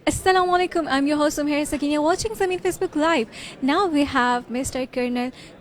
Assalamu alaikum. I'm your host Sumher Sakini. Watching Zameen Facebook Live. Now we have Mr. Colonel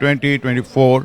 2024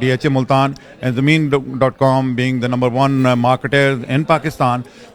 DHA Multan and Zameen.com being the number 1 marketer in Pakistan.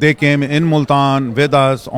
they came in Multan with us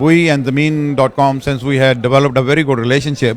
we and Zameen.com, since we had developed a very good relationship,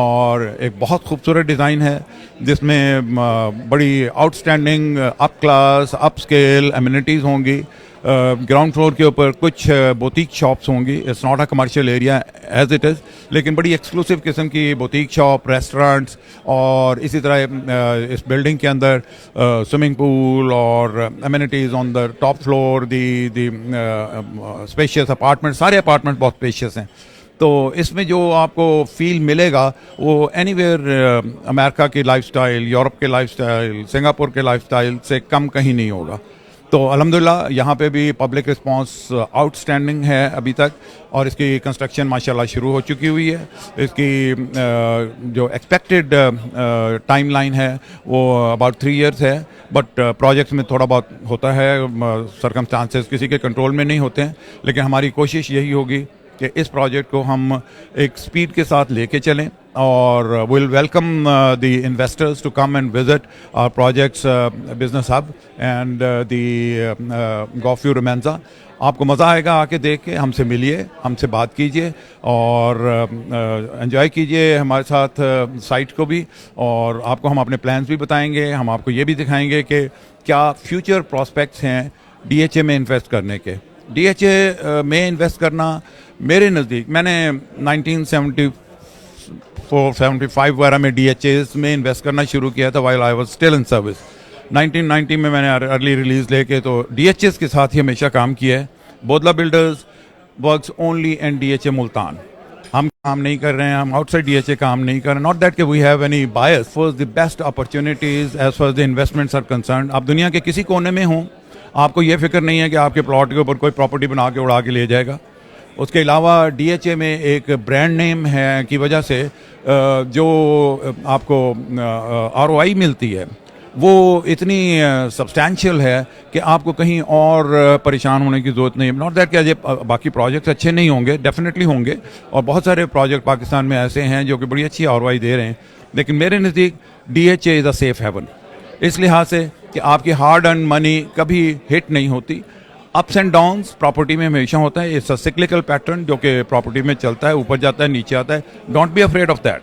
اور ایک بہت خوبصورت design ہے جس میں بڑی out standing up class اپ scale amenities ہوں گی. گراؤنڈ فلور کے اوپر کچھ بوتیک شاپس ہوں گی. It's not a commercial area as it is, لیکن بڑی ایکسکلوسیو قسم کی بوتیک شاپ, ریسٹورینٹس, اور اسی طرح اس بلڈنگ کے اندر سوئمنگ پول اور amenities on the top floor, the spacious apartment. سارے اپارٹمنٹ بہت اسپیشیس ہیں. تو اس میں جو آپ کو فیل ملے گا وہ اینی ویئر امریکہ کی لائف اسٹائل, یورپ کے لائف اسٹائل, سنگاپور کے لائف اسٹائل سے کم کہیں نہیں ہوگا. تو الحمدللہ یہاں پہ بھی پبلک رسپانس آؤٹ اسٹینڈنگ ہے ابھی تک, اور اس کی کنسٹرکشن ماشاءاللہ شروع ہو چکی ہوئی ہے. اس کی جو ایکسپیکٹڈ ٹائم لائن ہے وہ اباؤٹ 3 ایئرس ہے, بٹ پروجیکٹس میں تھوڑا بہت ہوتا ہے, سرکمسٹانسز کسی کے کنٹرول میں نہیں ہوتے ہیں, لیکن ہماری کوشش یہی ہوگی کہ اس پروجیکٹ کو ہم ایک سپیڈ کے ساتھ لے کے چلیں, اور well welcome the investors to come and visit our projects business hub and the golf view Romanza. آپ کو مزہ آئے گا آ کے دیکھ کے. ہم سے ملیے, ہم سے بات کیجیے اور انجوائے کیجیے ہمارے ساتھ سائٹ کو بھی, اور آپ کو ہم اپنے پلانس بھی بتائیں گے. ہم آپ کو یہ بھی دکھائیں گے کہ کیا فیوچر پراسپیکٹس ہیں ڈی ایچ اے میں انویسٹ کرنے کے. ڈی ایچ اے میں انویسٹ کرنا میرے نزدیک, میں نے 1974-75 وغیرہ میں ڈی ایچ ایز میں انویسٹ کرنا شروع کیا تھا while I was still in service. 1990 میں نے ارلی ریلیز لے کے تو ڈی ایچ ایز کے ساتھ ہی ہمیشہ کام کیا ہے. Bodla builders works only and D H A Multan. ہم کام نہیں کر رہے ہیں, ہم outside D H A کام نہیں کر رہے. ناٹ دیٹ کہ we have any bias. For the best opportunities as far the investments are concerned. آپ دنیا کے کسی کونے میں ہوں, آپ کو یہ فکر نہیں ہے کہ آپ کے پلاٹ کے اوپر کوئی پراپرٹی بنا کے اڑا کے لے جائے گا. اس کے علاوہ ڈی ایچ اے میں ایک برانڈ نیم ہے کی وجہ سے جو آپ کو آر او آئی ملتی ہے وہ اتنی سبسٹینشیل ہے کہ آپ کو کہیں اور پریشان ہونے کی ضرورت نہیں. ناٹ دیٹ کہ باقی پروجیکٹس اچھے نہیں ہوں گے, ڈیفینیٹلی ہوں گے, اور بہت سارے پروجیکٹ پاکستان میں ایسے ہیں جو کہ بڑی اچھی آر او آئی دے رہے ہیں, لیکن میرے نزدیک D H A is a safe haven. اس لحاظ سے کہ آپ کی ہارڈ ارن منی کبھی ہٹ نہیں ہوتی. اپس اینڈ ڈاؤنس پراپرٹی میں ہمیشہ ہوتا ہے. اٹس اے سکلیکل پیٹرن جو کہ پراپرٹی میں چلتا ہے, اوپر جاتا ہے نیچے آتا ہے. Don't be afraid of that.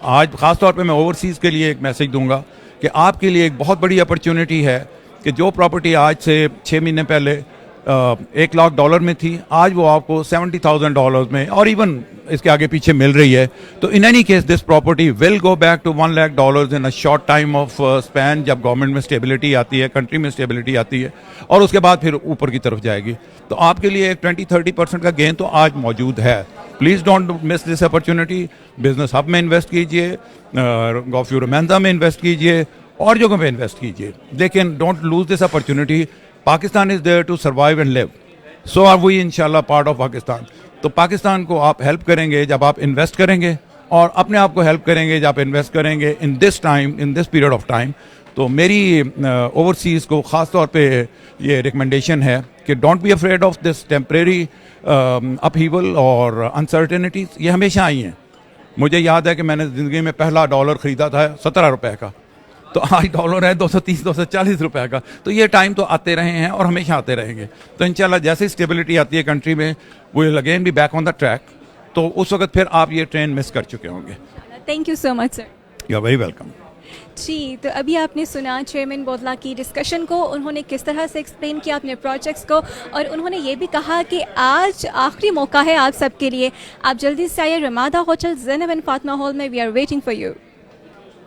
آج خاص طور پہ میں اوورسیز کے لیے ایک میسج دوں گا کہ آپ کے لیے ایک بہت بڑی اپرچونٹی ہے کہ جو پراپرٹی آج سے 6 مہینے پہلے $1 لاکھ میں تھی, آج وہ آپ کو $70,000 میں اور ایون اس کے آگے پیچھے مل رہی ہے. تو in any case this property will go back to $1 lakh in a short time of span, جب گورنمنٹ میں اسٹیبلٹی آتی ہے, کنٹری میں اسٹیبلٹی آتی ہے, اور اس کے بعد پھر اوپر کی طرف جائے گی. تو آپ کے لیے ایک 20-30% کا گین تو آج موجود ہے. Please don't miss this opportunity. Business hub میں انویسٹ کیجیے, گولف ویو رومانزا میں انویسٹ کیجیے, اور جگہوں پہ انویسٹ کیجیے, لیکن don't lose this opportunity. Pakistan is there to survive and live. So are we انشاءاللہ پارٹ آف پاکستان. تو پاکستان کو آپ ہیلپ کریں گے جب آپ انویسٹ کریں گے, اور اپنے آپ کو ہیلپ کریں گے جب آپ انویسٹ کریں گے in this time, in this period of time. تو میری اوورسیز کو خاص طور پہ یہ ریکمنڈیشن ہے کہ don't be afraid of this temporary upheaval اور انسرٹنٹیز. یہ ہمیشہ آئی ہیں. مجھے یاد ہے کہ میں نے زندگی میں پہلا ڈالر خریدا تھا $17 کا, تو آج ڈالر ہے $230-240 کا. تو یہ ٹائم تو آتے رہے ہیں اور ہمیشہ آتے رہیں گے. تو انشاءاللہ جیسے اسٹیبلٹی آتی ہے کنٹری میں, we will again be back on the track. تو اس وقت پھر آپ یہ ٹرین مس کر چکے ہوں گے. Thank you so much sir. You are very welcome. جی, تو ابھی آپ نے سنا چیئرمین بودلا کی ڈسکشن کو. انہوں نے کس طرح سے ایکسپلین کیا اپنے پروجیکٹس کو, اور انہوں نے یہ بھی کہا کہ آج آخری موقع ہے آپ سب کے لیے. آپ جلدی سے آئیے Ramada hotel Zainab and Fatima hall میں. We are waiting for you.